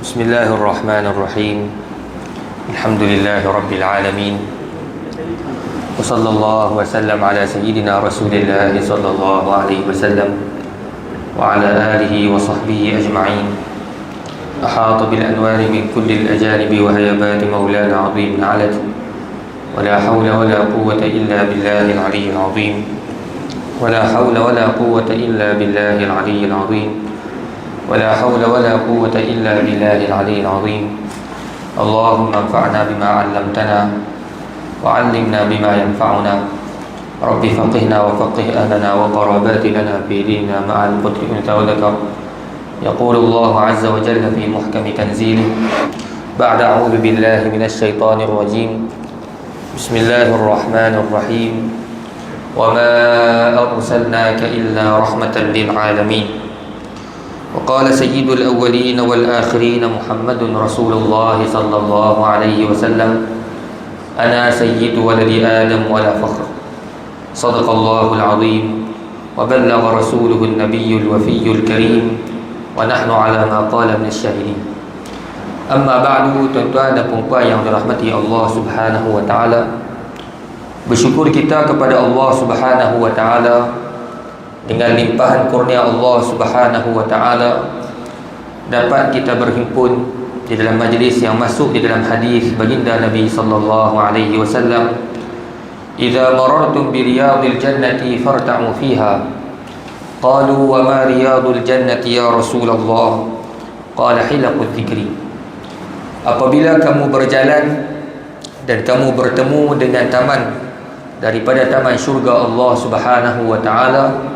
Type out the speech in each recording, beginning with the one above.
بسم الله الرحمن الرحيم. الحمد لله رب العالمين، وصلى الله وسلم على سيدنا رسول الله صلى الله عليه وسلم وعلى آله وصحبه أجمعين. أحاط بالأنوار من كل الأجانب وهيبات مولانا عظيم علت، ولا حول ولا قوة إلا بالله العلي العظيم، ولا حول ولا قوة إلا بالله العلي العظيم، ولا حول ولا قوة إلا بالله العلي العظيم. اللهم انفعنا بما علمتنا وعلمنا بما ينفعنا. رب فقهنا وفقه أهلنا وقرابات لنا في ديننا مع القدر أنثى وذكر. يقول الله عز وجل في محكم تنزيله بعد أعوذ بالله من الشيطان الرجيم. بسم الله الرحمن الرحيم. وما أرسلناك إلا رحمة للعالمين. وقال سيد الأولين والآخرين محمد رسول الله صلى الله عليه وسلم: أنا سيد ولد آدم ولا فخر. صدق الله العظيم وبلغ رسوله النبي الوفي الكريم ونحن على ما قال من الشاهدين. Amma ba'du, tuan-tuan dan puan yang dirahmati Allah Subhanahu wa taala. Bersyukur kita kepada Allah Subhanahu wa taala dengan limpahan kurnia Allah Subhanahu wa taala dapat kita berhimpun di dalam majlis yang masuk di dalam hadis baginda Nabi sallallahu alaihi wasallam, "Idza marartum bi riyadil jannati farta'u fiha." Qalu wa ma riyadul jannati ya Rasulullah? Qala hilaqudz dzikri. Apabila kamu berjalan dan kamu bertemu dengan taman daripada taman syurga Allah Subhanahu wa taala,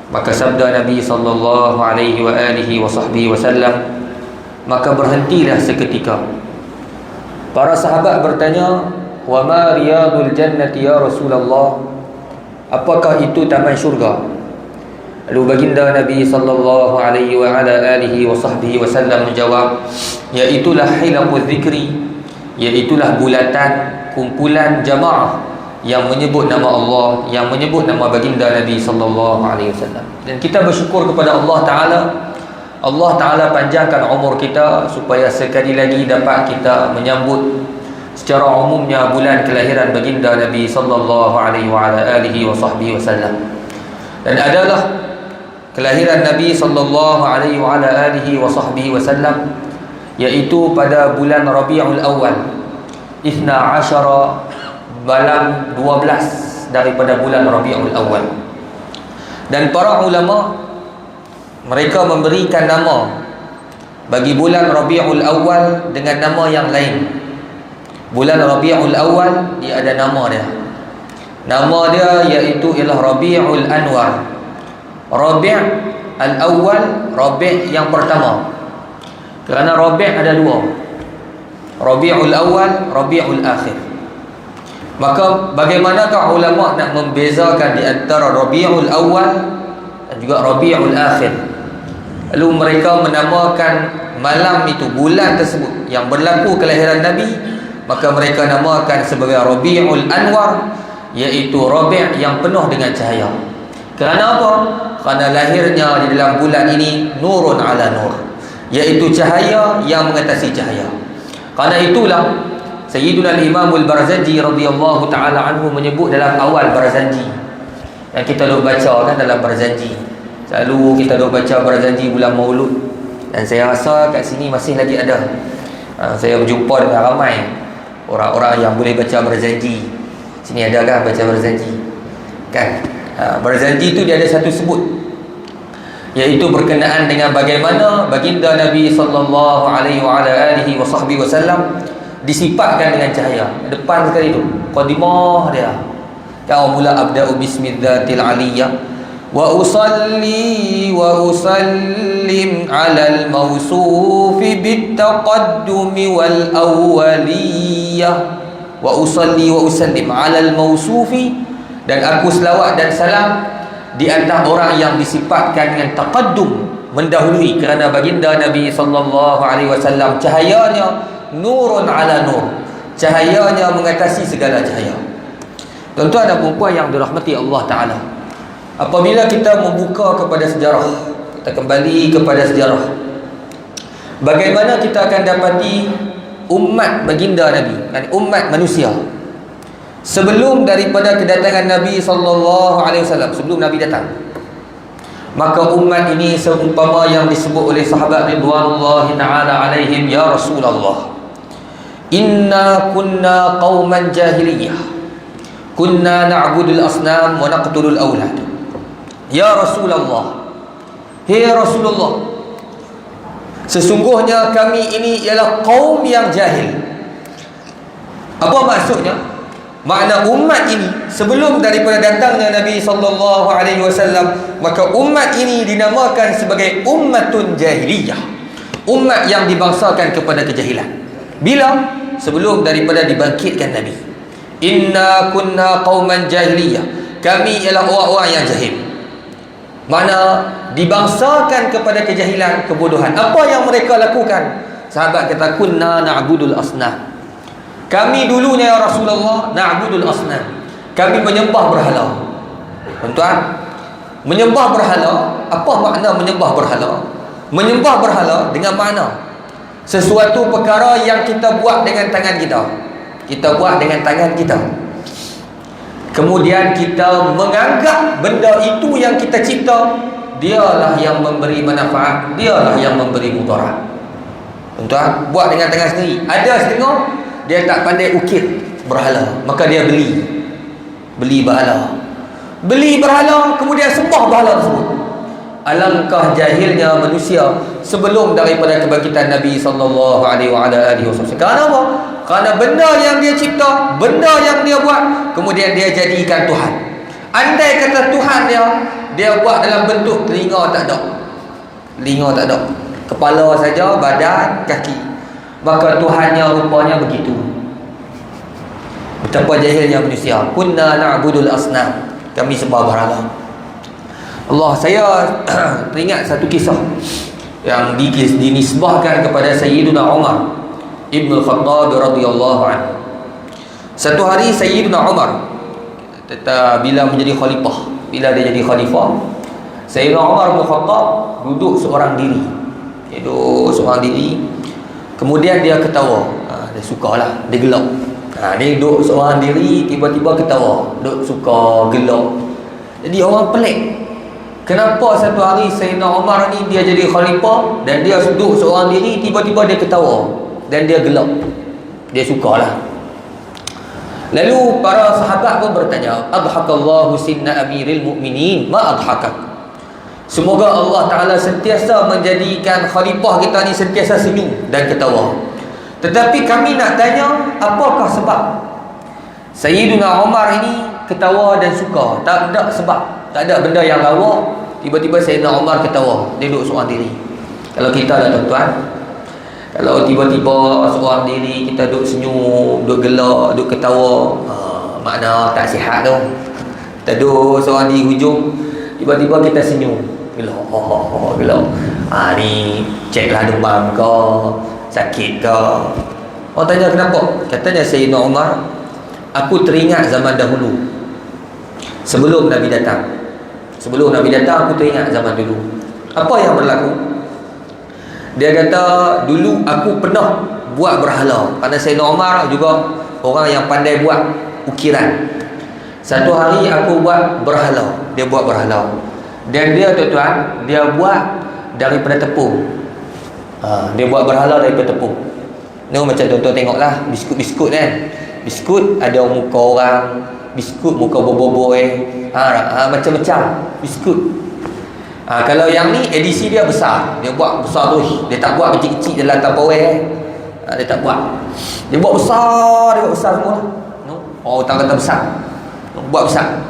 maka sabda Nabi sallallahu alaihi wa alihi wa sahbihi wasallam, maka berhentilah seketika. Para sahabat bertanya, "Wa ma riyadul jannati ya Rasulullah?" Apakah itu taman syurga? Lalu baginda Nabi sallallahu alaihi wa ala alihi wa sahbihi wasallam menjawab, iaitulah hilaqudz dzikri, iaitulah bulatan kumpulan jamaah yang menyebut nama Allah, yang menyebut nama baginda Nabi sallallahu alaihi wasallam. Dan kita bersyukur kepada Allah taala. Allah taala panjangkan umur kita supaya sekali lagi dapat kita menyambut secara umumnya bulan kelahiran baginda Nabi sallallahu alaihi wa ala alihi wa sahbihi wasallam. Dan adalah kelahiran Nabi sallallahu alaihi wa ala alihi wa sahbihi wasallam iaitu pada bulan Rabiul Awal, 12 malam 12 daripada bulan Rabiul Awal. Dan para ulama mereka memberikan nama bagi bulan Rabiul Awal dengan nama yang lain. Bulan Rabiul Awal dia ada nama dia. Nama dia iaitu ialah Rabiul Anwar. Rabi' al-awwal, Rabi' yang pertama. Kerana Rabi' ada dua, Rabi'ul awal, Rabi'ul akhir. Maka bagaimanakah ulama nak membezakan di antara Rabi'ul awal dan juga Rabi'ul akhir? Lalu mereka menamakan malam itu, bulan tersebut yang berlaku kelahiran Nabi, maka mereka namakan sebagai Rabi'ul Anwar, iaitu Rabi' yang penuh dengan cahaya. Kerana apa? Kerana lahirnya di dalam bulan ini nurun ala nur, iaitu cahaya yang mengatasi cahaya. Kerana itulah Sayyiduna Imamul Barzanji radhiyallahu ta'ala anhu menyebut dalam awal Barzanji yang kita duk baca kan dalam Barzanji. Selalu kita duk baca Barzanji bulan Maulud, dan saya rasa kat sini masih lagi ada. Saya berjumpa dengan ramai orang-orang yang boleh baca Barzanji. Sini ada kan baca Barzanji? Kan? Barzanji itu dia ada satu sebut, iaitu berkenaan dengan bagaimana baginda Nabi sallallahu alaihi wa ala alihi wa sahbihi wasallam disifatkan dengan cahaya. Depan sekali tu qadimah dia. Yang mula abda'u bismillatil aliyah wa usalli wa usallim 'alal mawsufi bittaqaddumi wal awwaliyah. Wa usalli wa usallim 'alal mawsufi, dan aku selawat dan salam di atas orang yang disifatkan dengan taqaddum, mendahului. Kerana baginda Nabi sallallahu alaihi wasallam cahayanya nurun ala nur, cahayanya mengatasi segala cahaya. Tuan-tuan dan puan yang dirahmati Allah taala, apabila kita membuka kepada sejarah, kita kembali kepada sejarah, Bagaimana kita akan dapati umat baginda Nabi, umat manusia, sebelum daripada kedatangan Nabi SAW, sebelum Nabi datang, maka umat ini seumpama yang disebut oleh sahabat ridwanullahi ta'ala alaihim, ya Rasulullah, inna kunna qauman jahiliyah, kunna na'budul asnam wa naqtulul awlad. Ya Rasulullah, hei Rasulullah, sesungguhnya kami ini ialah kaum yang jahil. Apa maksudnya? Makna umat ini sebelum daripada datangnya Nabi SAW, maka umat ini dinamakan sebagai ummatun jahiliyah, umat yang dibangsakan kepada kejahilan. Bila? Sebelum daripada dibangkitkan Nabi. Inna kunna qauman jahiliyah, kami ialah orang-orang yang jahil. Mana dibangsakan kepada kejahilan, kebodohan. Apa yang mereka lakukan? Sahabat kata, kunna na'budul asnam, kami dulunya ya Rasulullah na'budul asnam, kami menyembah berhala. Tuan-tuan, menyembah berhala, apa makna menyembah berhala? Menyembah berhala dengan makna sesuatu perkara yang kita buat dengan tangan kita. Kita buat dengan tangan kita, kemudian kita menganggap benda itu yang kita cipta, dialah yang memberi manfaat, dialah yang memberi mudarat. Tuan-tuan, buat dengan tangan sendiri. Ada setengah dia tak pandai ukir berhala, maka dia beli berhala, kemudian sembah berhala tersebut. Alangkah jahilnya manusia sebelum daripada kebangkitan Nabi SAW. Kerana apa? Kerana benda yang dia cipta, benda yang dia buat, kemudian dia jadikan Tuhan. Andai kata Tuhan dia buat dalam bentuk telinga, tak ada, kepala saja, badan, kaki, maka Tuhannya rupanya begitu. Betapa jahilnya manusia. Kunna na'budul asnam, kami sembah berhala. Allah, saya teringat satu kisah yang dinisbahkan kepada Sayyiduna Umar Ibn Khattab radhiyallahu anhu. Satu hari Sayyiduna Umar bila menjadi khalifah, bila dia jadi khalifah, Sayyiduna Umar Ibn Khattab duduk seorang diri. Kemudian dia ketawa. Dia sukalah, dia gelak. Dia duduk seorang diri, tiba-tiba ketawa, duduk suka, gelak. Jadi orang pelik, kenapa satu hari Sayyidina Umar ni dia jadi khalifah dan dia duduk seorang diri, tiba-tiba dia ketawa dan dia gelak, dia sukalah. Lalu para sahabat pun bertanya, adhakallahu sinna amiril mu'minin ma adhakak, semoga Allah Ta'ala sentiasa menjadikan khalifah kita ni sentiasa senyum dan ketawa. Tetapi kami nak tanya, apakah sebab Sayyidina Umar ini ketawa dan suka? Tak ada sebab, tak ada benda yang lawa, tiba-tiba Sayyidina Umar ketawa, dia duduk seorang diri. Kalau kita lah tuan-tuan, kalau tiba-tiba seorang diri kita duduk senyum, duduk gelak, duduk ketawa, makna tak sihat tu. Kita duduk seorang diri hujung, tiba-tiba kita senyum, gelak, gelak. Ni ceklah demam ke, sakit ke. Orang tanya kenapa? Katanya Sayyidina Umar, aku teringat zaman dahulu, sebelum Nabi datang. Sebelum Nabi datang, aku teringat zaman dulu. Apa yang berlaku? Dia kata, dulu aku pernah buat berhala. Kerana Sayyidina Umar juga orang yang pandai buat ukiran. Satu hari aku buat berhala. Dia buat berhala. Dan dia tuan-tuan, dia buat daripada tepung. Dia buat berhala daripada tepung. Ni macam tuan-tuan tengoklah biskut-biskut kan. Biskut ada muka orang, biskut muka boboiboy, macam-macam biskut. Kalau yang ni edisi dia besar, dia buat besar tu. Dia tak buat kecil-kecil dalam Tupperware. Dia tak buat. Dia buat besar semua. Oh, tak kata besar. Buat besar.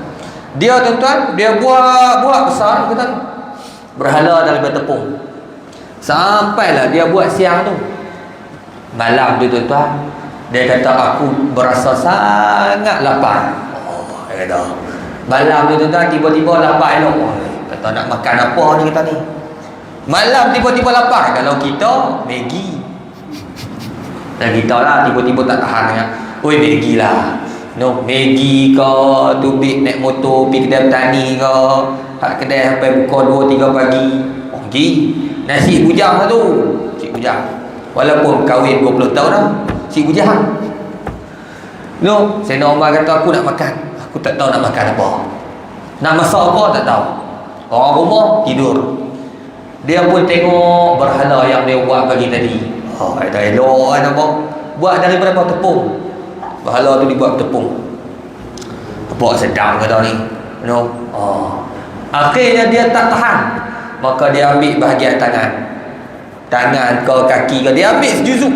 Dia tuan-tuan, dia buat besar, kata berhala daripada tepung. Sampailah dia buat siang tu. Malam tu tuan-tuan, dia kata aku berasa sangat lapar. Dia kata malam tu tuan-tuan, tiba-tiba lapar elok. Kata nak makan apa ni, kata ni. Malam tiba-tiba lapar. Kalau kita Maggi, dan kita lah tiba-tiba tak tahan kan. Oi, Maggi lah. No, Maggi ke, tubik naik motor pergi kedai petani ke, hak kedai sampai pukul 2-3 pagi. Pergi nasi bujang satu. Cik Abu Jahal. Walaupun kahwin 20 tahun dah, si Abu Jahal. No, Sayyidina Umar kata aku nak makan. Aku tak tahu nak makan apa. Nak masak apa tak tahu. Orang rumah tidur. Dia pun tengok berhala yang dia buat pagi tadi. Oh, dah elok kan apa? Buat daripada apa? Tepung. Berhala tu dibuat tepung. Apa sedap kata ni. You know? Oh. Akhirnya dia tak tahan. Maka dia ambil bahagian tangan ke kaki ke, dia ambil sejuzuk.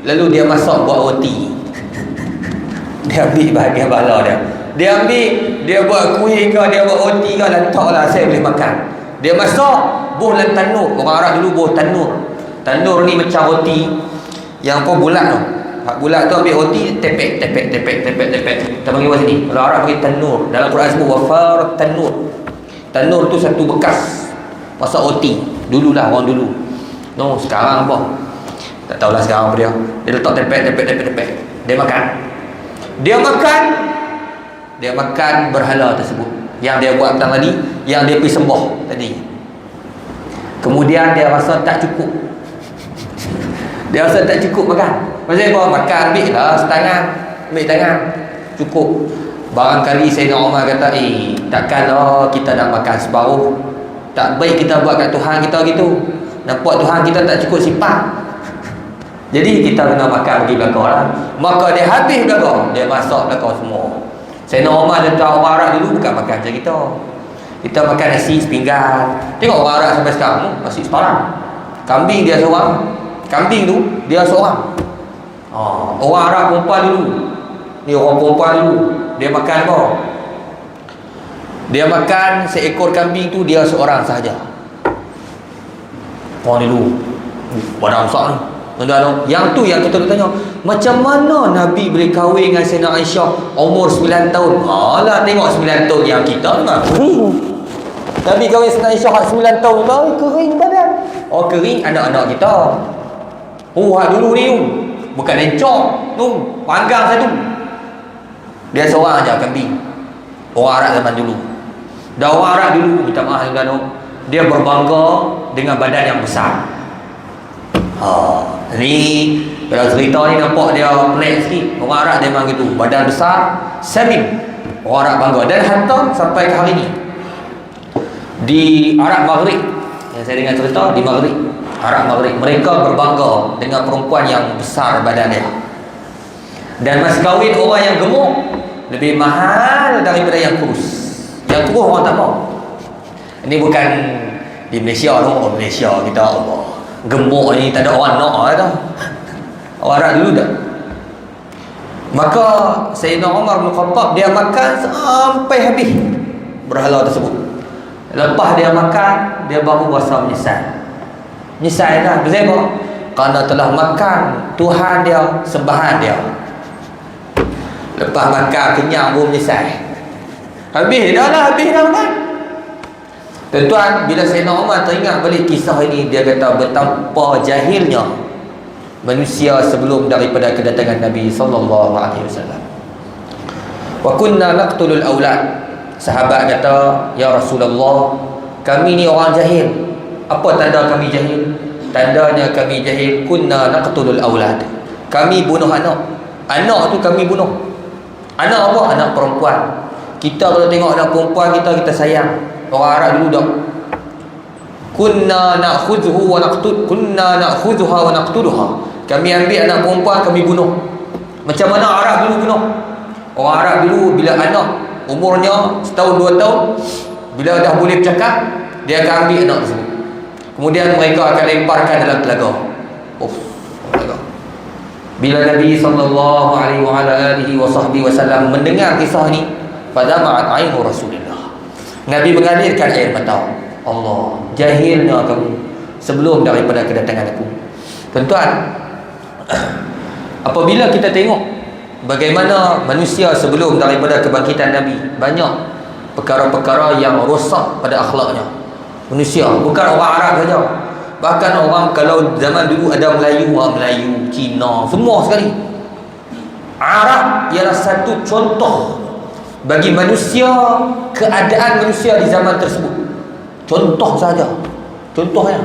Lalu dia masak buat roti. Dia ambil bahagian bala dia ambil, dia buat kuih ke, dia buat roti ke, letaklah saya boleh makan. Dia masak buh dalam tanur. Orang Arab dulu buh tanur ni macam roti yang apa bulat tu. Hak bulat tu ambil roti tepek. Kita panggil kat sini. Kalau Arab panggil tanur. Dalam Quran sebut wafar tanur. Tanur tu satu bekas masak roti. Dululah orang dulu. No, sekarang apa? Tak tahulah sekarang apa dia. Dia letak tepek. Dia makan berhala tersebut yang dia buat petang tadi, yang dia pergi sembah tadi. Kemudian dia rasa tak cukup. Makan. Maksudnya apa? Makan ambil lah setangan. Ambil tangan. Cukup. Barangkali Sayyidina Umar kata, takkanlah kita nak makan separuh. Tak baik kita buat kat Tuhan kita gitu. Nampak Tuhan kita tak cukup sifat. Jadi kita kena makan bagi belakang lah. Maka dia habis belakang, dia masak belakang semua. Sayyidina Umar dan tuan orang Arab dulu bukan makan macam kita. Kita makan nasi sepinggan. Tengok orang Arab sampai sekarang nasi separang. Kambing dia seorang. Kambing tu dia seorang. Orang Arab perempuan dulu. Ni orang perempuan dulu. Dia makan apa? Dia makan seekor kambing tu dia seorang sahaja. Orang dulu badan besar ni. Yang tu yang kita nak tanya, macam mana Nabi boleh kahwin dengan Sayyidina Aisyah umur 9 tahun? Alah, tengok 9 tahun yang kita memang kering. Nabi kahwin Sayyidina Aisyah 9 tahun tu kering badan. Oh, kering anak-anak kita. Hak dulu ni bukan encok tu, panggang satu. Dia seorang aja kambing. Orang Arab zaman dulu. Dan orang Arab dulu, minta maaf tuan-tuan, dia berbangga dengan badan yang besar. Ni kalau cerita ni nampak dia pelik sikit. Orang Arab dia memang gitu, badan besar, samin. Orang Arab bangga. Dan hatta sampai ke hari ni di Arab Maghrib, yang saya dengar cerita di Maghrib, Arab Maghrib, mereka berbangga dengan perempuan yang besar badan dia. Dan mas kahwin orang yang gemuk lebih mahal daripada yang kurus. Yang kurus orang tak mau. Ini bukan di Malaysia tu. Oh, Malaysia kita Allah gemuk ni tak ada orang nak dah. Orang Arab dulu dah. Maka Sayyidina Umar bin Khattab dia makan sampai habis berhala tersebut. Lepas dia makan, dia baru rasa menyesal. Menyesal lah. Kenapa? Kerana telah makan Tuhan dia, sembahan dia. Lepas makan kenyang baru menyesal. Habis dah kan. Tuan-tuan, bila Sayyidina Umar teringat balik kisah ini, dia kata betapa jahilnya manusia sebelum daripada kedatangan Nabi sallallahu alaihi wasallam. Wa kunna naqtulul aulad. Sahabat kata, ya Rasulullah, kami ni orang jahil. Apa tanda kami jahil? Tandanya kami jahil, kunna naqtulul aulad. Kami bunuh anak. Anak tu kami bunuh. Anak apa? Anak perempuan. Kita kalau tengok anak perempuan kita sayang. Orang Arab dulu dah. Kunna na'khudhuha wa naqtuluha. Kami ambil anak perempuan, kami bunuh. Macam mana Arab dulu bunuh? Orang Arab dulu bila anak umurnya setahun 2 tahun, bila dah boleh bercakap, dia akan ambil anak tersebut. Kemudian mereka akan lemparkan dalam telaga. Telaga. Bila Nabi sallallahu alaihi wasallam mendengar kisah ni, fadama'at ainu Rasulillah. Nabi mengalirkan air mata. Allah, jahilnya kamu sebelum daripada kedatangan aku. Tuan-tuan, apabila kita tengok bagaimana manusia sebelum daripada kebangkitan Nabi, banyak perkara-perkara yang rosak pada akhlaknya. Manusia, bukan orang Arab saja. Bahkan orang kalau zaman dulu ada Melayu, orang Melayu, Cina, semua sekali. Arab ialah satu contoh bagi manusia, keadaan manusia di zaman tersebut. Contoh saja. Contohnya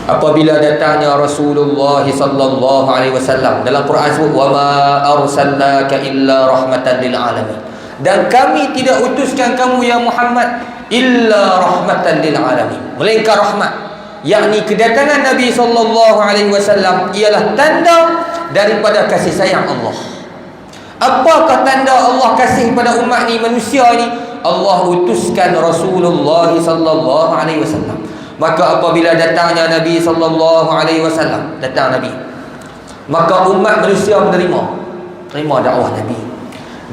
apabila datangnya Rasulullah sallallahu alaihi wasallam. Dalam Quran sebut wa ma arsalnaka illa rahmatan lil alamin. Dan kami tidak utuskan kamu ya Muhammad illa rahmatan lil alamin, melainkan rahmat. Yakni kedatangan Nabi sallallahu alaihi wasallam ialah tanda daripada kasih sayang Allah. Apakah tanda Allah kasih pada umat ni, manusia ni? Allah utuskan Rasulullah sallallahu alaihi wasallam. Maka apabila datangnya Nabi sallallahu alaihi wasallam, datang Nabi, maka umat manusia terima dakwah Nabi.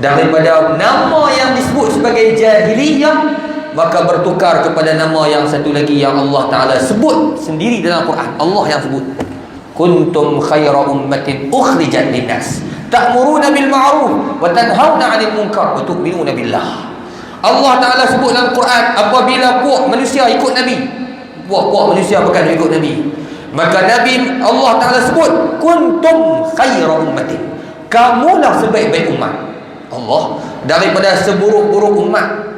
Daripada nama yang disebut sebagai jahiliyah, maka bertukar kepada nama yang satu lagi yang Allah Ta'ala sebut sendiri dalam Quran. Allah yang sebut, kuntum khaira ummatin ukhrijat linnas ta'muruna bil ma'ruf wa tanhauna 'anil munkar wa tu'minuna billah. Allah Ta'ala sebut dalam Quran, apabila puak manusia ikut Nabi, puak manusia bukan ikut Nabi, maka Nabi Allah Ta'ala sebut kuntum khaira ummatin, kamulah sebaik-baik umat Allah daripada seburuk-buruk umat.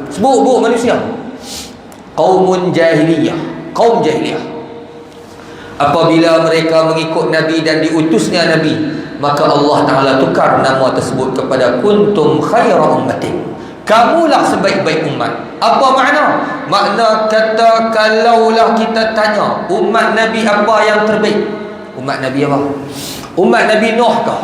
Seburuk-buruk manusia, qaumun jahiliyah, kaum jahiliyah. Apabila mereka mengikut Nabi dan diutusnya Nabi, maka Allah Ta'ala tukar nama tersebut kepada kuntum khaira ummatin, kamulah sebaik-baik umat. Apa makna? Makna kata, kalaulah kita tanya umat Nabi apa yang terbaik, umat Nabi apa? Umat Nabi Nuh kah?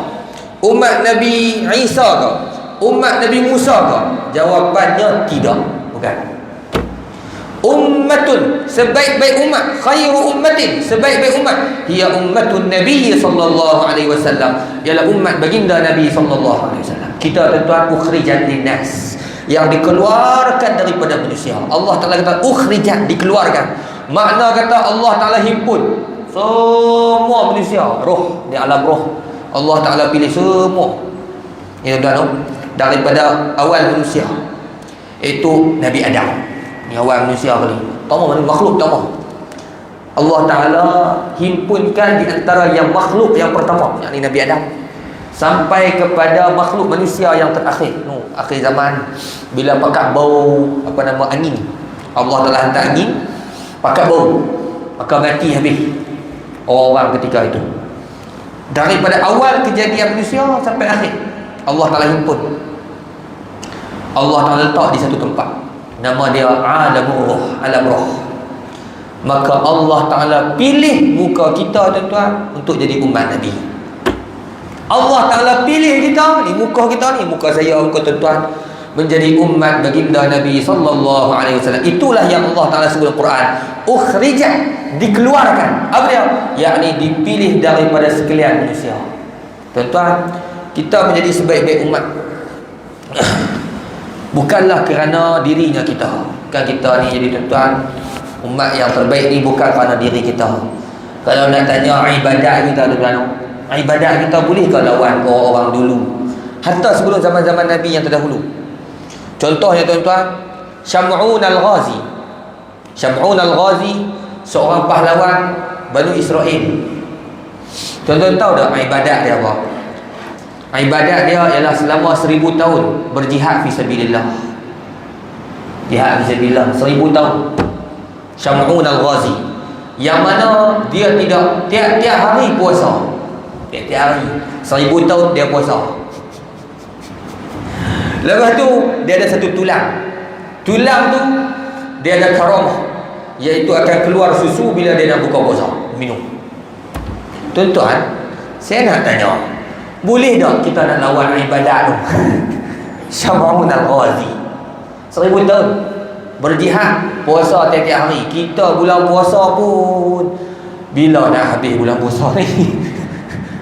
Umat Nabi Isa kah? Umat Nabi Musa kah? Jawapannya tidak, bukan. Ummatun, sebaik-baik umat, khairu ummatin, sebaik-baik umat, hiya ummatun Nabi sallallahu alaihi wasallam, ialah umat baginda Nabi sallallahu alaihi wasallam. Kita tuan-tuan ukhrijat linnas, yang dikeluarkan daripada manusia. Allah Ta'ala kata ukhrijat, dikeluarkan. Makna kata Allah Ta'ala himpun semua manusia, roh, di alam roh Allah Ta'ala pilih semua, ya tuan-tuan, daripada awal manusia, iaitu Nabi Adam. Ni awal manusia kali, pertama makhluk pertama. Allah Ta'ala himpunkan di antara yang makhluk yang pertama, yakni Nabi Adam, sampai kepada makhluk manusia yang terakhir, akhir zaman, bila pakat bau angin, Allah Ta'ala hantar angin pakat bau, maka mati habis orang ketika itu. Daripada awal kejadian manusia sampai akhir, Allah Ta'ala himpun. Allah Ta'ala letak di satu tempat, nama dia alamur roh, alam roh. Maka Allah Ta'ala pilih muka kita tuan-tuan untuk jadi umat Nabi. Allah Ta'ala pilih kita ni, muka kita ni, muka saya, muka tuan-tuan, menjadi umat baginda Nabi sallallahu alaihi wasallam. Itulah yang Allah Ta'ala sebut dalam Quran, ukhrijat, dikeluarkan. Apa dia? Yakni dipilih daripada sekalian manusia. Tuan-tuan, kita menjadi sebaik-baik umat bukanlah kerana dirinya kita. Bukan kita ni jadi tuan-tuan umat yang terbaik ni bukan kerana diri kita. Kalau nak tanya ibadat kita tuan-tuan, ibadat kita boleh ke lawan orang-orang dulu, hatta sebelum zaman-zaman Nabi yang terdahulu. Contohnya tuan-tuan, Syam'un al-Ghazi. Syam'un al-Ghazi seorang pahlawan Bani Israel. Tuan-tuan tahu tak ibadat dia apa? Ibadat dia ialah selama 1000 tahun berjihad fisabilillah. Jihad fisabilillah 1000 tahun. Syam'un al-Ghazi, yang mana dia tidak tiap-tiap hari puasa. Tiap-tiap hari 1000 tahun dia puasa. Lepas tu dia ada satu tulang. Tulang tu dia ada karamah, iaitu akan keluar susu bila dia nak buka puasa, minum. Tuan-tuan, saya nak tanya, boleh tak kita nak lawan ibadat tu? Syam'un al-Ghazi 1000 tahun berjihad, puasa tiap-tiap hari. Kita bulan puasa pun bila nak habis bulan puasa ni?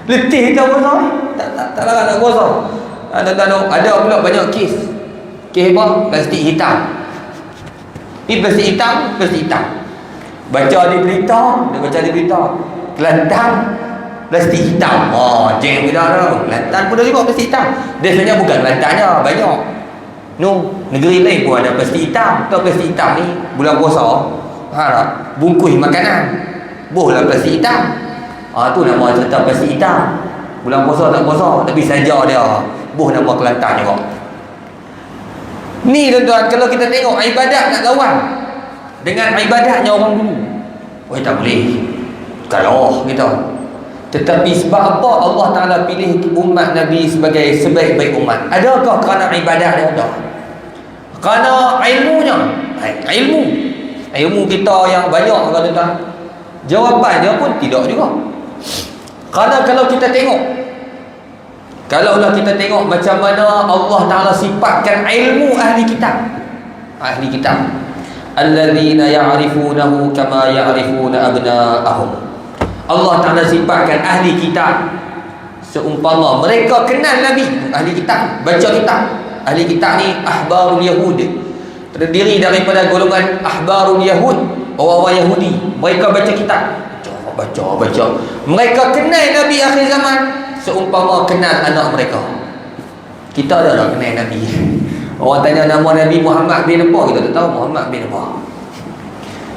Letih kita puasa ni? Tak larat nak puasa. Ada pula banyak kes. Kes apa? Plastik hitam. Ni plastik hitam, plastik hitam. Baca di berita, dia baca di berita, Kelantan plastik hitam. Jeng kita dah. Kelantan pun dah juga plastik hitam. Biasanya bukan Kelantannya, banyak. Negeri lain pun ada plastik hitam. Tahu plastik hitam ni bulan puasa, bungkus makanan, bohlah plastik hitam. Tu nama cerita plastik hitam. Bulan puasa tak puasa, tapi saja dia boh nama Kelantan juga. Ni tuan-tuan, kalau kita tengok ibadat nak lawan dengan ibadatnya orang dulu. tak boleh. Kalau kita. Tetapi sebab apa Allah Ta'ala pilih umat Nabi sebagai sebaik-baik umat? Adakah kerana ibadah dia? Tak. Kerana ilmunya. Ilmu kita yang banyak, tuan-tuan. Jawapan dia pun tidak juga. Kerana kalau kita tengok, kalaulah kita tengok macam mana Allah Ta'ala sifatkan ilmu ahli kitab. Ahli kitab, alladzina ya'rifunahu kama ya'rifuna abna'ahum. Allah Ta'ala sifatkan ahli kitab seumpama mereka kenal Nabi. Ahli kitab, baca kitab. Ahli kitab ni ahbarul Yahud, terdiri daripada golongan ahbarul Yahud, orang-orang Yahudi. Mereka baca kitab, baca. Mereka kenal Nabi akhir zaman seumpama kenal anak mereka. Kita dah tak kenal Nabi. Orang tanya nama Nabi Muhammad bin apa, kita tak tahu Muhammad bin apa.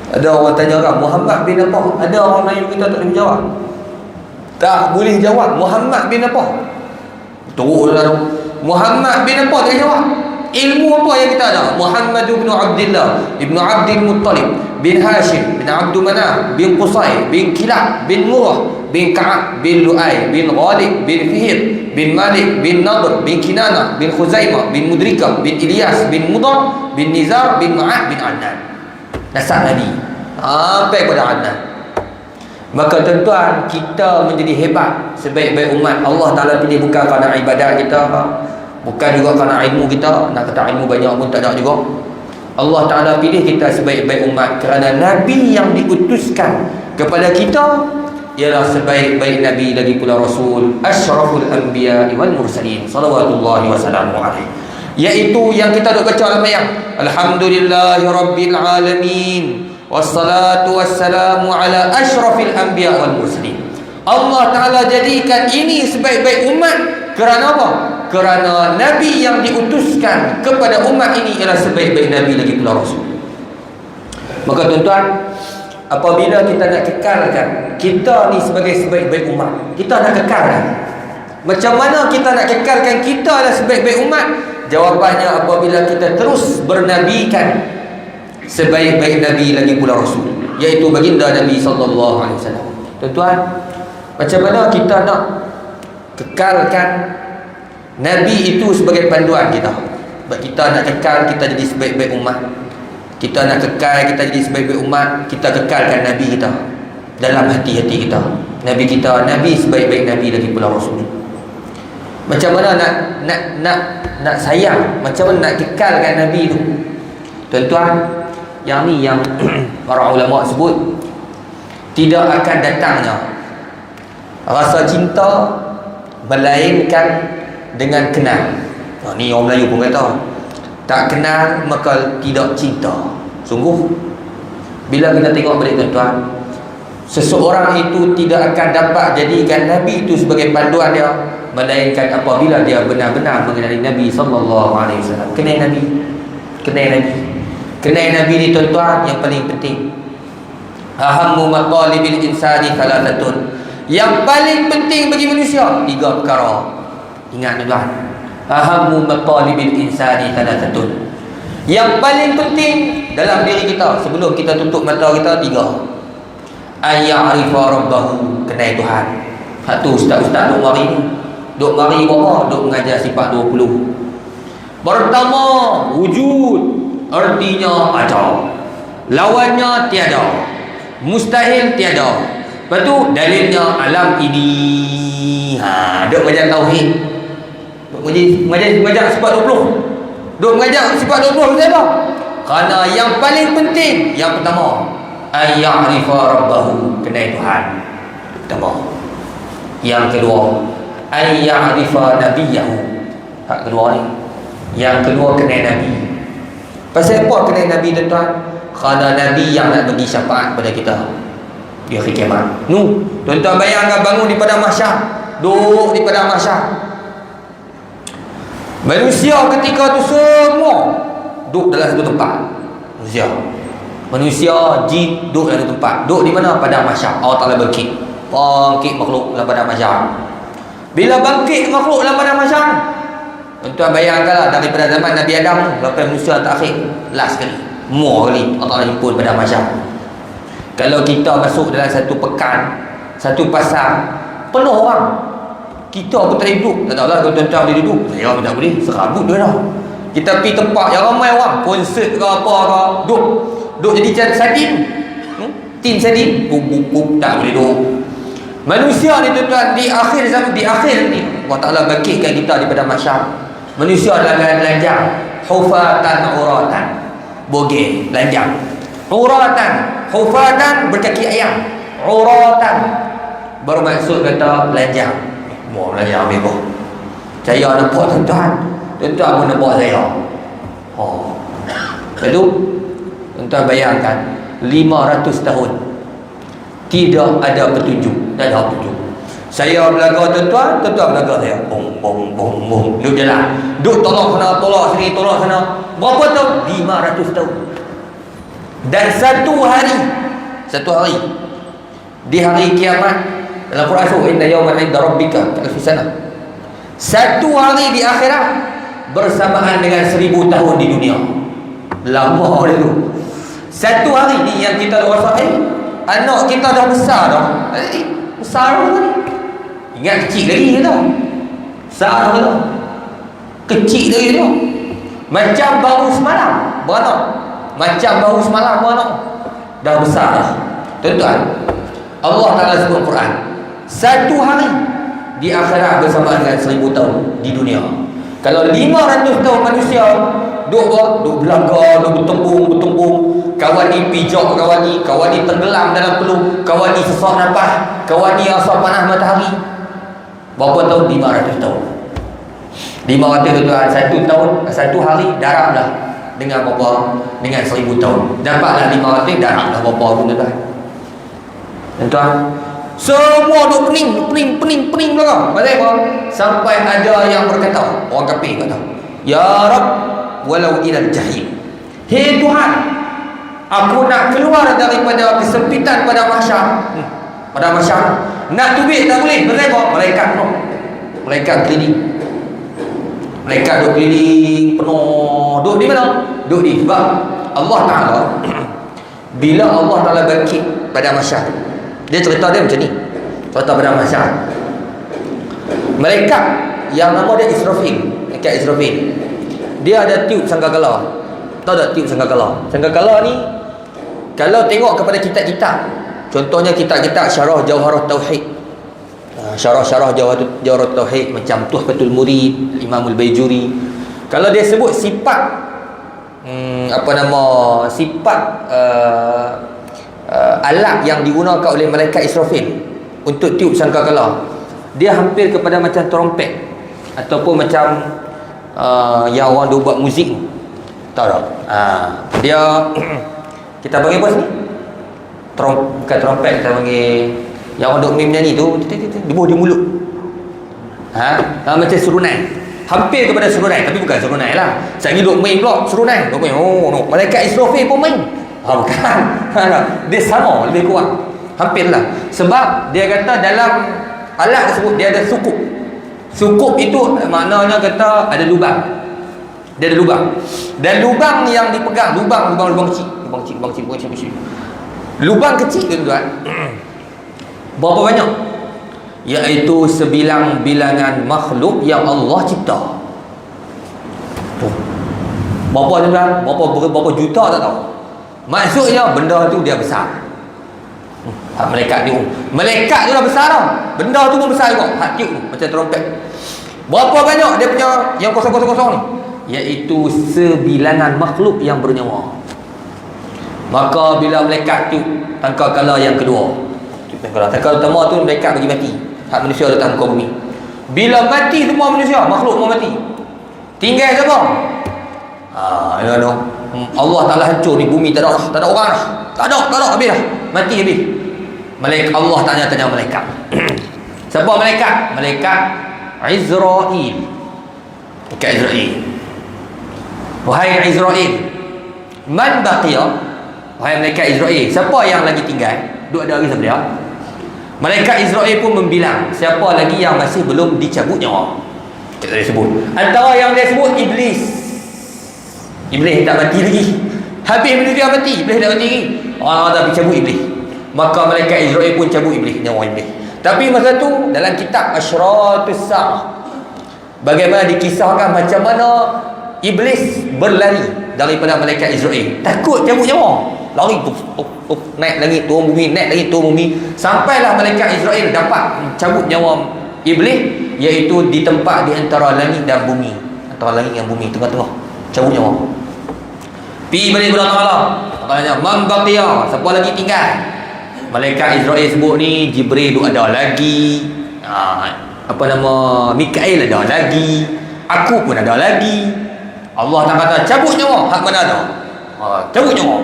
Ada orang tanya kan Muhammad bin apa, ada orang lain kita tak boleh jawab. Tak boleh jawab Muhammad bin apa. Teruk lah Muhammad bin apa tak jawab. Ilmu apa yang kita ada? Muhammad bin Abdullah ibn Abdul Muttalib bin Hashim bin Abdul Manaf bin Qusay bin Kilab bin Murrah bin Ka'ab bin Lu'ay bin Ghalib bin Fihir bin Malik bin Nadr bin Kinana bin Khuzaimah bin Mudrikah bin Ilyas bin Mudar bin Nizar bin Ma'ad bin Adnan. Nasab Nabi sampai kepada Adnan. Maka tuan-tuan, kita menjadi hebat, sebaik-baik umat. Allah Ta'ala pilih bukan kerana ibadat kita, bukan juga kerana ilmu kita. Nak kata ilmu banyak pun tak ada juga. Allah Ta'ala pilih kita sebaik-baik umat kerana Nabi yang diutuskan kepada kita ialah sebaik-baik Nabi lagi pula Rasul, asyraful anbiya wal mursalin, salawatullahi wassalamu alaihi. Iaitu yang kita duk baca dalam ayat, alhamdulillahi rabbil alamin wassalatu wassalamu ala asyrafil anbiya wal mursalin. Allah Ta'ala jadikan ini sebaik-baik umat kerana apa? Kerana Nabi yang diutuskan kepada umat ini ialah sebaik-baik Nabi lagi pula Rasul. Maka tuan-tuan, apabila kita nak kekalkan kita ni sebagai sebaik-baik umat, kita nak kekalkan, macam mana kita nak kekalkan kita adalah sebaik-baik umat? Jawapannya apabila kita terus bernabikan sebaik-baik Nabi lagi pula Rasul, iaitu baginda Nabi SAW. Tuan-tuan, macam mana kita nak kekalkan Nabi itu sebagai panduan kita? Sebab kita nak kekal kita jadi sebaik-baik umat, kita nak kekal kita jadi sebaik-baik umat, kita kekalkan Nabi kita dalam hati-hati kita. Nabi kita, Nabi sebaik-baik Nabi lagi pula Rasul. Macam mana nak sayang, macam mana nak kekalkan Nabi itu? Tuan-tuan, yang ni yang para ulama sebut tidak akan datangnya rasa cinta melainkan dengan kenal. Ni orang Melayu pun kata, tak kenal maka tidak cinta. Sungguh, bila kita tengok balik tuan-tuan, seseorang itu tidak akan dapat jadikan Nabi itu sebagai panduan dia melainkan apabila dia benar-benar mengenali Nabi SAW. Kenal Nabi, kenal Nabi ni tuan-tuan yang paling penting. Ahammu maqalibil insani thalathatun. Yang paling penting bagi manusia 3 perkara. Ingat tuan-tuan, ahammu maqalibil insani thalathatun. Yang paling penting dalam diri kita sebelum kita tutup mata kita 3. Ayya'rifa rabbahu, kenal Tuhan. Hak tu ustaz-ustaz duk mari ni. Duk mari berapa? Duk mengajar sifat 20. Pertama, wujud, artinya ada. Lawannya tiada. Mustahil tiada. Lepas tu dalilnya alam ini. Duk mengajar tauhid. Duk mengajar sifat 20. Duk mengajar sifat 20 siapa? Kerana yang paling penting, yang pertama, ayya'rifa rabbahu, kenal Tuhan. Pertama. Yang kedua, ayya'rifa nabiyahu. Hak kedua ni. Yang kedua, kenal Nabi. Pasal apa kenal Nabi tuan-tuan? Kerana Nabi yang nak bagi syafaat pada kita di akhir kiamat. Tuan-tuan bayangkan bangun di padang mahsyar, duduk di padang mahsyar. Manusia ketika tu semua duduk dalam satu tempat. Manusia, jin duduk dalam satu tempat. Duduk di mana? Padang mahsyar. Allah Ta'ala bangkit makhluk dalam padang mahsyar. Bila bangkit makhluk dalam padang mahsyar, tuan-tuan bayangkanlah daripada zaman Nabi Adam sampai manusia terakhir, last sekali, more kali Allah Ta'ala himpun padang mahsyar. Kalau kita masuk dalam satu pekan, satu pasar, penuh orang, kita pun tak boleh duduk. Tak tahulah kalau tuan-tuan boleh duduk, saya pun tak boleh, serabut dia dah. Kita pergi tempat yang ramai orang, konsert ke apa ke, duduk jadi macam sardin, tin sardin, tak boleh duduk. Manusia ni tuan-tuan, di akhir zaman, di akhir ni Allah Ta'ala bangkitkan kita daripada mahsyar. Manusia adalah telanjang, hufatan uratan, bogeh, telanjang, uratan, hufatan, berkaki ayam, uratan bermaksud kata telanjang. Mau telanjang ambil apa? Saya nampak tuan-tuan, tuan-tuan pun nampak saya. Lalu tuan-tuan bayangkan 500 tahun tidak ada petunjuk. Tak ada petunjuk. Saya belaga tuan-tuan, tuan-tuan belaga saya. Bong. Duduk jalan. Duduk tolak sana, tolak sini, tolak sana. Berapa tahun? 500 tahun. Dan satu hari di hari kiamat, dalam Quran surah inna yawman 'inda rabbika alfi sanah. Satu hari di akhirat bersamaan dengan 1000 tahun di dunia. Lama dia tu. Satu hari ni yang kita rasa anak kita dah besar dah. Besar dah ni. Ingat kecil lagi ke tak? Besar dah tu. Kecil lagi tu. Macam baru semalam beranak. Macam baru semalam beranak. Dah besar dah. Tuan-tuan, Allah Ta'ala sebut Quran, satu hari di akhirat bersamaan dengan 1000 tahun di dunia. Kalau 500 tahun manusia duduk belaga, duduk bertembung, kawan ni pijak kawan ni tenggelam dalam peluk, kawan ni sesak nafas, kawan ni rasa panas matahari. Berapa tahun? 500 tahun. 500 tuan, satu tahun, satu hari darab lah dengan berapa? Dengan 1000 tahun. Dapatlah 500, darab lah berapa pun tuan. Tuan, semua duk pening belakang. Pasal apa? Sampai ada yang berkata, orang kafir kata, ya Rab, walau ilal jahil. Hei Tuhan, aku nak keluar daripada kesempitan pada mahsyar. Pada mahsyar nak duit tak boleh. Pasal apa? Malaikat keliling. Malaikat duk keliling penuh. Duk di mana? Duk di sebab Allah Ta'ala bila Allah Ta'ala bangkit pada mahsyar, dia cerita dia macam ni. Cerita pada mahsyar, malaikat yang nama dia Israfil, malaikat Israfil, dia ada tiup sangkakala. Tahu tak tiup sangkakala? Sangkakala ni kalau tengok kepada kitab-kitab, contohnya kitab-kitab syarah Jawharut Tauhid, syarah Jawharut Tauhid macam Tuhfatul Murid, Imamul Baijuri, kalau dia sebut sifat sifat alat yang digunakan oleh malaikat Israfil untuk tiup sangkakala, dia hampir kepada macam trompet ataupun macam yang orang dia buat muzik. Tahu tak? Dia kita panggil apa sini? Bukan trompet, kita panggil yang orang duk menyanyi tu, debuh di mulut. Macam serunai. Hampir kepada serunai, tapi bukan serunai lah. Saya duk main pula serunai. Duk main. Malaikat Israfil pun main. Bukan. Dia sama lebih kurang. Hampirlah. Sebab dia kata dalam alat tersebut dia ada sukup. Sukup itu maknanya kata ada lubang. Dia ada lubang. Dan lubang yang dipegang, lubang kecil. Lubang kecil tuan-tuan. Berapa banyak? Iaitu sebilang bilangan makhluk yang Allah cipta. Berapa tuan-tuan? Berapa juta tak tahu. Maksudnya benda tu dia besar. Malaikat tu dah besar dah. Benda tu pun besar juga. Hak tiup tu macam trompet. Berapa banyak dia punya yang kosong-kosong ni? Iaitu sebilangan makhluk yang bernyawa. Maka bila malaikat tu tangkakala yang kedua, tangkakala pertama tu malaikat bagi mati. Hak manusia datang muka bumi. Bila mati semua manusia, makhluk semua mati. Tinggal siapa? Allah Ta'ala hancur ni bumi, tak ada orang dah. Tak ada, habis dah. Mati habis. Malaikat Allah tanya malaikat. Siapa malaikat? Malaikat Izrail. Malaikat Izrail. Wahai Izrail, man baqiya? Wahai malaikat Izrail, siapa yang lagi tinggal? Duk ada lagi siapa dia? Malaikat Izrail pun membilang siapa lagi yang masih belum dicabut nyawa. Kita sebut. Antara yang dia sebut Iblis. Iblis tak mati lagi. Habis manusia mati, Iblis tak mati lagi. Orang tak dicabut Iblis. Maka malaikat Israel pun cabut iblis, nyawa iblis. Tapi masa tu dalam kitab Asyratus Sa'ah, bagaimana dikisahkan macam mana iblis berlari daripada malaikat Israel, takut cabut nyawa, lari naik langit turun bumi, naik langit turun bumi, sampailah malaikat Israel dapat cabut nyawa iblis, iaitu di tempat di antara langit dan bumi, antara langit dan bumi, tengah-tengah cabut nyawa. Pi balik kepada Allah Ta'ala, man baqiya, siapa lagi tinggal? Malaikat Israel sebut ni, Jibril tu ada lagi, apa nama, Mikail ada lagi, aku pun ada lagi. Allah tak kata cabut nyawa, hak mana ada? Cabut nyawa.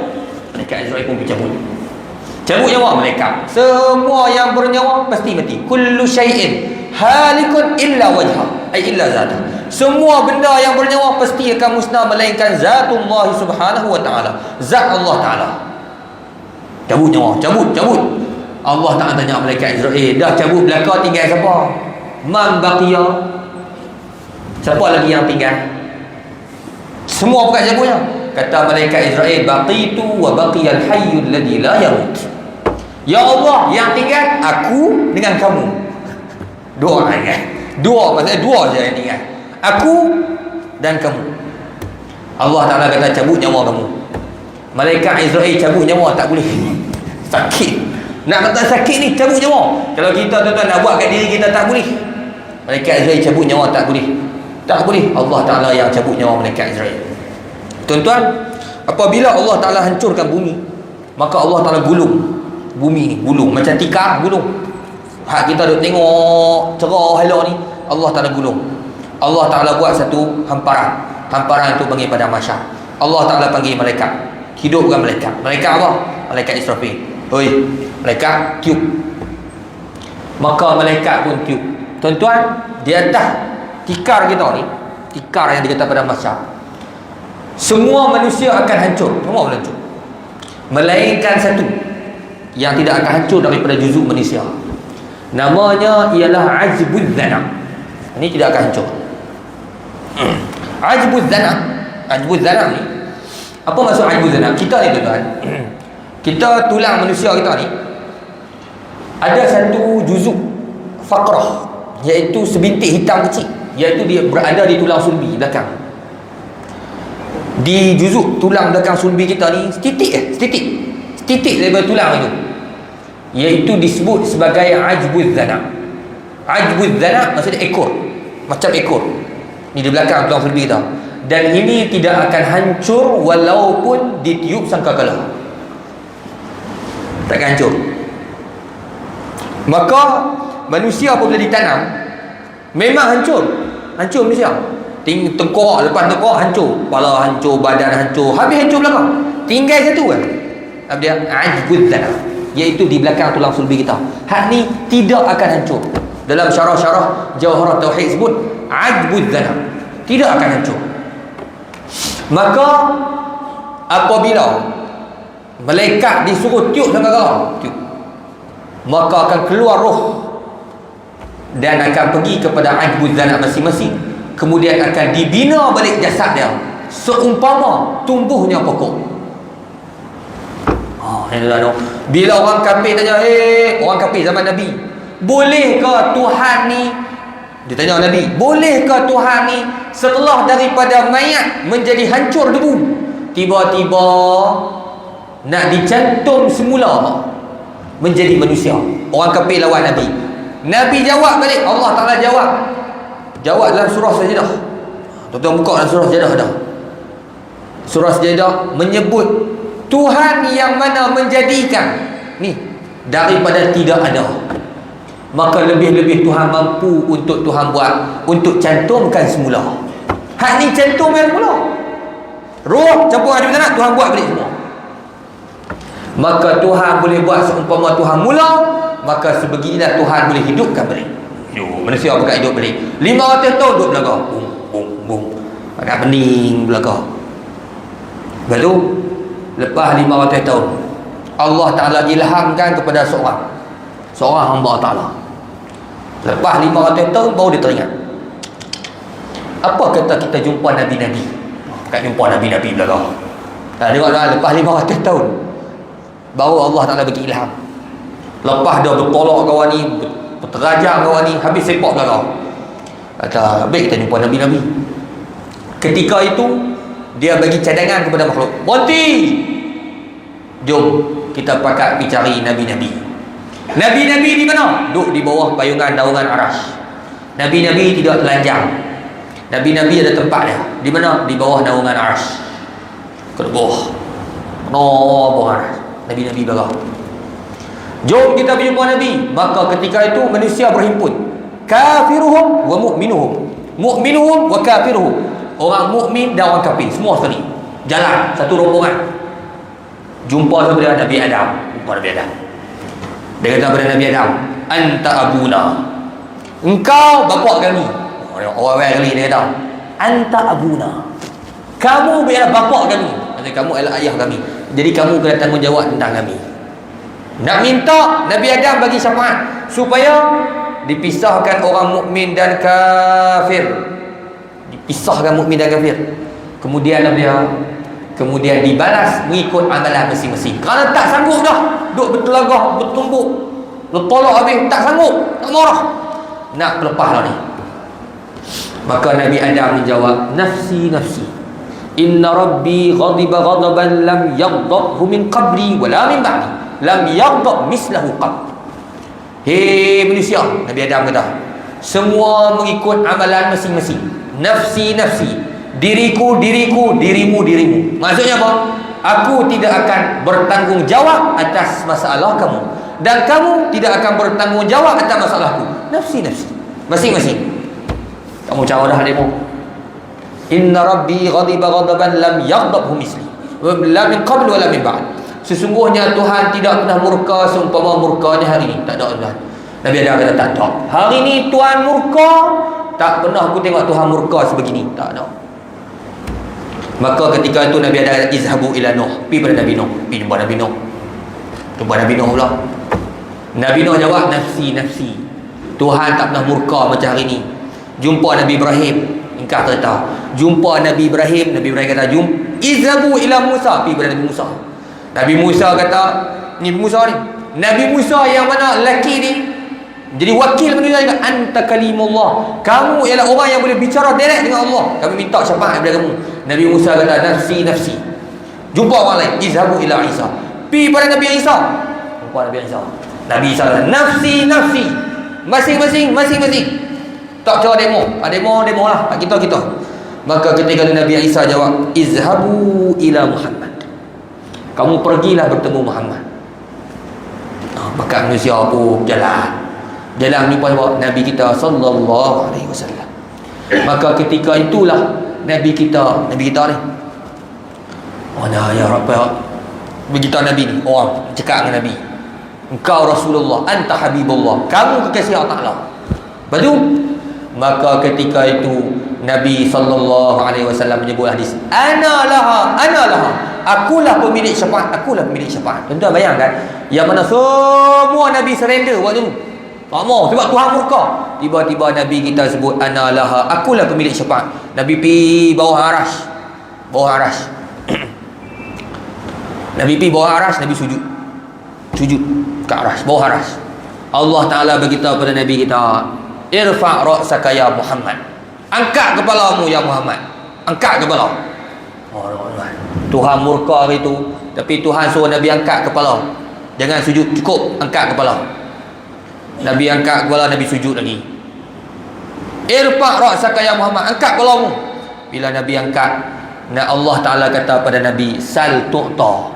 Malaikat Israel pun cabut nyawa malaikat. Semua yang bernyawa pasti mati. Kullu syai'in halikun illa wajha, ay illa zatah. Semua benda yang bernyawa pasti akan musnah melainkan zatullah subhanahu wa ta'ala, zat Allah Ta'ala. Cabut nyawa, cabut. Allah Ta'ala tanya malaikat Israel, dah cabut belaka, tinggal siapa? Man baqiya, siapa lagi yang tinggal? Semua bukan cabutnya. Kata malaikat Israel, baqitu wa baqiyal hayyul ladzi la yamut. Ya Allah, yang tinggal aku dengan kamu. Dua kan? Maksudnya dua je yang tinggal, aku dan kamu. Allah Ta'ala kata cabut nyawa kamu. Malaikat Israel cabut nyawa tak boleh, sakit. Nak kata sakit ni cabut nyawa. Kalau kita tuan-tuan nak buat kat diri kita tak boleh. Malaikat Israel cabut nyawa tak boleh. Tak boleh. Allah Ta'ala yang cabut nyawa malaikat Israel. Tuan-tuan, apabila Allah Ta'ala hancurkan bumi, maka Allah Ta'ala gulung bumi ni, gulung macam tikar gulung. Hak kita duk tengok cerah elok ni, Allah Ta'ala gulung. Allah Ta'ala buat satu hamparan. Hamparan itu panggil pada masyar. Allah Ta'ala panggil malaikat, hidupkan malaikat. Malaikat apa? Malaikat Israfil. Oi, malaikat tiup. Maka malaikat pun tiup. Tuan-tuan, di atas tikar kita ni, tikar yang dikata pada masyar, semua manusia akan hancur. Semua akan hancur, melainkan satu yang tidak akan hancur daripada juzuk manusia. Namanya ialah Ajbuz Zanab. Ini tidak akan hancur. Ajbuz Zanab ni, apa maksud Ajbuz Zanab? Kita ni tuan-tuan, kita tulang manusia kita ni ada satu juzuk faqrah, iaitu sebintik hitam kecil, iaitu dia berada di tulang sulbi belakang. Di juzuk tulang belakang sulbi kita ni setitik daripada tulang itu, iaitu disebut sebagai Ajbuz Zanab. Ajbuz Zanab maksudnya ekor, macam ekor ni di belakang tulang sulbi kita. Dan ini tidak akan hancur walaupun ditiup sangkakala, takkan hancur. Maka manusia apabila ditanam memang hancur manusia. Tengkorak, lepas tengkorak hancur, kepala hancur, badan hancur, habis hancur belakang. Tinggal satu kan, apa dia? Ajbuz Zanab, iaitu di belakang tulang sulbi kita. Hak ni tidak akan hancur. Dalam syarah-syarah Jawharat Tauhid sebut Ajbuz Zanab, tidak akan hancur. Maka apabila malaikat disuruh tiup sangkakala, tiup, maka akan keluar roh dan akan pergi kepada Ajbuz Zanab masing-masing. Kemudian akan dibina balik jasad dia seumpama tumbuhnya pokok. Bila orang kafir tanya, orang kafir zaman Nabi, bolehkah Tuhan ni, dia tanya Nabi, bolehkah Tuhan ni setelah daripada mayat menjadi hancur debu, tiba-tiba nak dicantum semula menjadi manusia? Orang kafir lawan Nabi. Nabi jawab balik, Allah Ta'ala jawab dalam surah Sajdah. Tuan-tuan buka dalam surah Sajdah dah. Surah Sajdah menyebut Tuhan yang mana menjadikan ni daripada tidak ada. Maka lebih-lebih Tuhan mampu untuk Tuhan buat, untuk cantumkan semula. Hak ni cantum yang semula. Roh campur ada mana, Tuhan buat balik semua. Maka Tuhan boleh buat seumpama Tuhan mula, maka sebeginilah Tuhan boleh hidupkan balik. Manusia bukan hidup balik 500 tahun duduk belakang, bung agak pening belakang. Lalu lepas 500 tahun Allah Ta'ala ilhamkan kepada seorang hamba Ta'ala. Lepas 500 tahun baru dia teringat. Apa kata kita jumpa Nabi-Nabi? Bukan jumpa Nabi-Nabi belakang. Tengok lepas 500 tahun baru Allah Ta'ala bagi ilham. Lepas dah bertolak kawan ni, berterajak kawan ni, habis sepak belakang. Kata, baik kita jumpa Nabi-Nabi. Ketika itu dia bagi cadangan kepada makhluk. Berhenti. Jom kita pakat pergi cari Nabi-Nabi. Nabi-Nabi di mana? Duduk di bawah payungan naungan Arash. Nabi-Nabi tidak telanjang. Nabi-Nabi ada tempat dia. Di mana? Di bawah naungan Arash. Ke bawah. Bawah Arash. Nabi-Nabi belakang. Jom kita pergi jumpa Nabi. Maka ketika itu manusia berhimpun. Kafiruhum wa mu'minuhum. Mu'minuhum wa kafiruhum. Orang mukmin dan orang kafir semua sekali jalan satu rombongan jumpa kepada Nabi Adam. Dia kata kepada Nabi Adam, anta abuna, engkau bapa kami. Orang kali dia kata anta abuna, kamu adalah bapa kami. Maksudnya kamu adalah ayah kami, jadi kamu kena tanggungjawab tentang kami. Nak minta Nabi Adam bagi syafaat supaya dipisahkan orang mukmin dan kafir. Pisahkan mukmin dan kafir. Kemudian dibalas mengikut amalan masing-masing. Kerana tak sanggup dah, duk bertelagah, bertumbuk, bertolak habis, tak sanggup, tak marah, nak lepas lah ni. Maka Nabi Adam menjawab, nafsi nafsi, inna rabbi ghadiba ghadaban lam yaghdabhu min qabli wala min ba'di, lam yaghdab mislahu qab. Hei manusia, Nabi Adam kata, semua mengikut amalan masing-masing. Nafsi nafsi, diriku diriku, dirimu dirimu. Maksudnya apa? Aku tidak akan bertanggungjawab atas masalah kamu, dan kamu tidak akan bertanggungjawab atas masalahku. Nafsi nafsi, masing-masing. Kamu cara dah demo. Inna rabbi ghadiba ghadaban lam yaghdabhu misli, la min qabl wa la min ba'd. Sesungguhnya Tuhan tidak pernah murka seumpama murkanya hari ini. Tak ada Tuhan. Nabi Adam kata tak ada. Hari ini Tuhan murka, tak pernah aku tengok Tuhan murka sebegini. Tak ada. Maka ketika itu Nabi Adam izhabu ila Nuh, pergi pada Nabi Nuh, pergi jumpa Nabi Nuh. Jumpa Nabi Nuh pula. Nabi Nuh jawab, nafsi nafsi, Tuhan tak pernah murka macam hari ini. Jumpa Nabi Ibrahim, ingkar cerita. Jumpa Nabi Ibrahim, Nabi Ibrahim kata izhabu ila Musa, pergi pada Nabi Musa. Nabi Musa kata, ni Musa ni, Nabi Musa yang mana lelaki ni jadi wakil manusia, anta kalimullah, kamu ialah orang yang boleh bicara direct dengan Allah, kami minta syafaat daripada kamu. Nabi Musa kata nafsi nafsi. Jumpa orang lain, izhabu ila Isa, pergi pada Nabi Isa. Jumpa Nabi Isa. Nabi Isa kata nafsi nafsi, masing-masing. Tak cara demo, demo lah, tak kita. Maka ketika Nabi Isa jawab, izhabu ila Muhammad, kamu pergilah bertemu Muhammad. Maka manusia pun jalan jumpa Nabi kita sallallahu alaihi wasallam. Maka ketika itulah Nabi kita ni, mana ya Rabbah, begitu Nabi ni, orang cakap dengan Nabi, engkau Rasulullah, anta Habibullah, kamu kekasih Allah Ta'ala. Betul? Maka ketika itu Nabi sallallahu alaihi wasallam menyebut hadis, ana laha, akulah pemilik syafaat. Tuan-tuan bayangkan, yang mana semua Nabi surrender waktu tu. Tak mau sebab Tuhan murka. Tiba-tiba Nabi kita sebut ana laha, akulah pemilik syafaat. Nabi pergi bawah Arash. Nabi pergi bawah Arash, Nabi sujud ke Arash, bawah Arash. Allah Ta'ala beritahu pada Nabi kita, irfa' ra'saka ya Muhammad, angkat kepalamu ya Muhammad, angkat kepala. Tuhan murka hari itu, tapi Tuhan suruh Nabi angkat kepala, jangan sujud, cukup angkat kepala. Nabi angkat kepala, Nabi sujud lagi. Irfa' ra'saka ya Muhammad, angkat kepalamu. Bila Nabi angkat, Allah Ta'ala kata pada Nabi, sal tu'ta,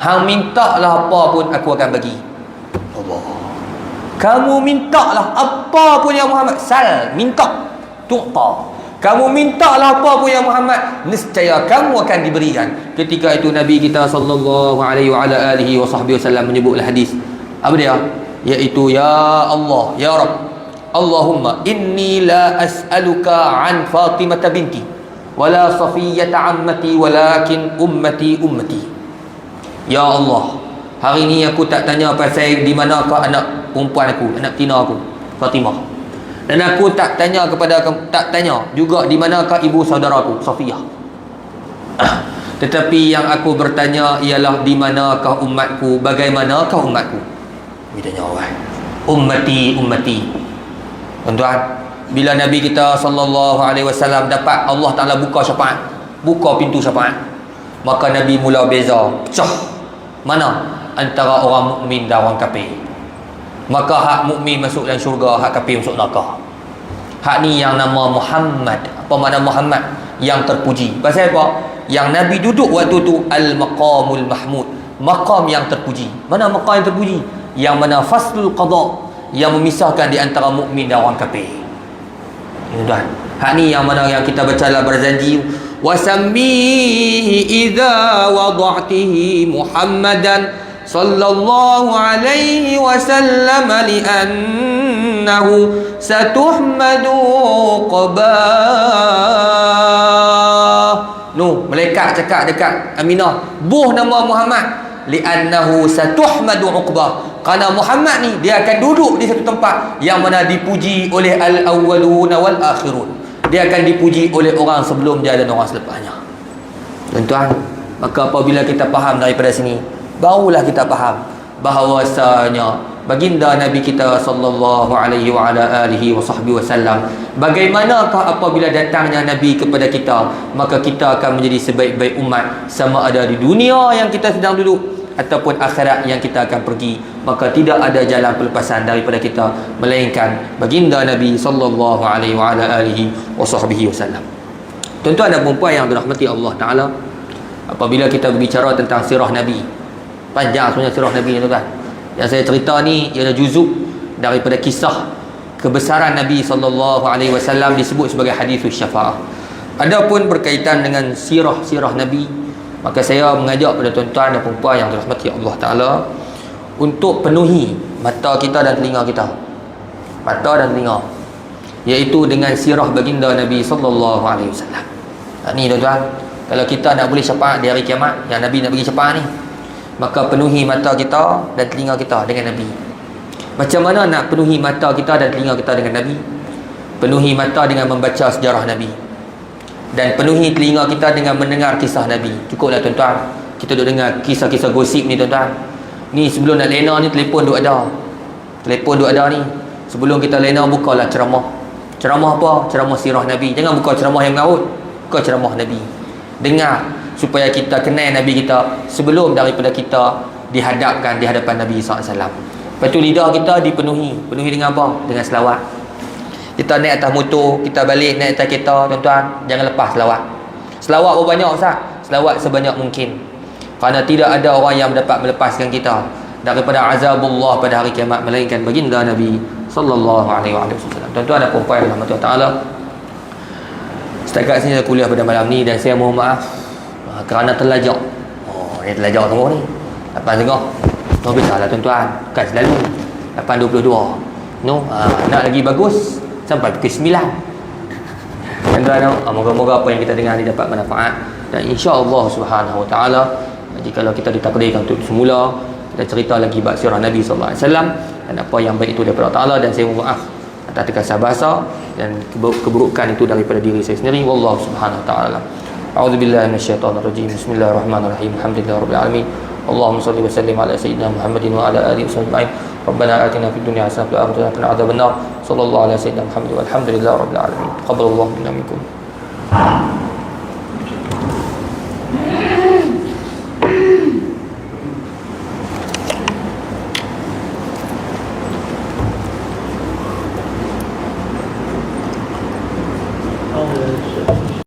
hang mintalah apa pun aku akan bagi. Allah, kamu mintalah apa pun ya Muhammad, sal, minta, tu'ta, kamu mintalah apa pun ya Muhammad, nescaya kamu akan diberikan. Ketika itu Nabi kita sallallahu alaihi wasallam menyebutlah hadis, apa dia? Iaitu, ya Allah, ya Rabb, Allahumma inni la as'aluka an Fatimah binti wala Safiyyah ammati walakin ummati. Ya Allah, hari ini aku tak tanya pasal di manakah anak perempuan aku, anak betina aku, Fatimah. Dan aku tak tanya juga di manakah ibu saudaraku, Safiyah. Tetapi yang aku bertanya ialah di manakah umatku, bagaimanakah umatku. Nabi tanya orang, ummati ummati. Tuan-tuan, bila Nabi kita sallallahu alaihi wasallam dapat Allah Taala buka syafaat, buka pintu syafaat, maka Nabi mula beza, pecah mana antara orang mukmin dan orang kafir. Maka hak mukmin masuk dalam syurga, hak kafir masuk neraka. Hak ni yang nama Muhammad. Apa makna Muhammad? Yang terpuji. Pasal apa? Yang Nabi duduk waktu tu al-maqamul mahmud, maqam yang terpuji. Mana maqam yang terpuji? Yang mana faslul qada, yang memisahkan di antara mukmin dan orang kafir. Tuan, hak ni yang mana yang kita baca dalam berzanji, wasammihi idza wada'tihi Muhammadan sallallahu alaihi wasallam li'annahu satuhmadu qabah. Malaikat cakap dekat Aminah, buh nama Muhammad, li'annahu satuhmadu uqbah, kerana Muhammad ni dia akan duduk di satu tempat yang mana dipuji oleh al-awwaluna wal akhirun. Dia akan dipuji oleh orang sebelum dia dan orang selepasnya. Tuan-tuan, maka apabila kita faham daripada sini, barulah kita faham bahawasanya baginda Nabi kita sallallahu alaihi wa ala alihi wa sahbihi wasallam, bagaimanakah apabila datangnya Nabi kepada kita, maka kita akan menjadi sebaik-baik umat, sama ada di dunia yang kita sedang duduk ataupun akhirat yang kita akan pergi. Maka tidak ada jalan pelepasan daripada kita melainkan baginda Nabi sallallahu alaihi wa ala alihi wa sahbihi wasallam. Tuan-tuan dan puan yang dirahmati Allah Taala, apabila kita berbicara tentang sirah Nabi, panjang sebenarnya sirah Nabi ni, tuan-tuan. Yang saya cerita ni ialah juzuk daripada kisah kebesaran Nabi sallallahu alaihi wasallam, disebut sebagai hadithus syafaah. Adapun berkaitan dengan sirah Nabi, maka saya mengajak kepada tuan-tuan dan puan yang dirahmati Allah Taala untuk penuhi mata kita dan telinga kita, mata dan telinga, iaitu dengan sirah baginda Nabi sallallahu alaihi wasallam. Ni tuan-tuan, kalau kita nak boleh syafaat di hari kiamat, yang Nabi nak bagi syafaat ni, maka penuhi mata kita dan telinga kita dengan Nabi. Macam mana nak penuhi mata kita dan telinga kita dengan Nabi? Penuhi mata dengan membaca sejarah Nabi, dan penuhi telinga kita dengan mendengar kisah Nabi. Cukuplah tuan-tuan, kita duk dengar kisah-kisah gosip ni tuan-tuan. Ni sebelum nak lena ni telefon duk ada. Telefon duk ada ni. Sebelum kita lena, bukalah ceramah. Ceramah apa? Ceramah sirah Nabi. Jangan buka ceramah yang mengarut, buka ceramah Nabi. Dengar supaya kita kenal Nabi kita sebelum daripada kita dihadapkan di hadapan Nabi SAW. Lepas tu lidah kita dipenuhi. Penuhi dengan apa? Dengan selawat. Kita naik atas motor, kita balik naik atas kereta, tuan-tuan, jangan lepas selawat. Selawat berapa banyak, Ustaz? Selawat sebanyak mungkin. Kerana tidak ada orang yang dapat melepaskan kita daripada azabullah pada hari kiamat melainkan baginda Nabi sallallahu alaihi wasallam. Tuan-tuan dan puan-puan yang dirahmati Allah Taala, setakat sini saya kuliah pada malam ni, dan saya mohon maaf kerana terlajak. Dia terlajak semua ni 8.30. Biasalah tuan-tuan, kan selalu 8.22. Nak lagi bagus sampai pukul 9. Tuan-tuan, moga-moga apa yang kita dengar ni dapat manfaat, dan insya-Allah Subhanahu wa taala, jikalau kita ditakdirkan untuk semula kita cerita lagi bab sirah Nabi sallallahu alaihi wasallam dan apa yang baik itu daripada Allah Taala. Dan saya mohon maaf atas terkasar bahasa dan keburukan itu daripada diri saya sendiri. Wallahu subhanahu wa taala. A'udzubillahi minasyaitonir rajim. Bismillahirrahmanirrahim. Alhamdulillahirabbil alamin. Allahumma shalli wa sallim ala sayyidina Muhammadin wa ala alihi wasallam. Rabbana atina fid dunya hasanatan wa fil akhirati hasanatan wa qina adzabannar. Sallallahu ala sayyidina Muhammad walhamdulillahirabbil alamin. Taqabbalallahu minna minkum.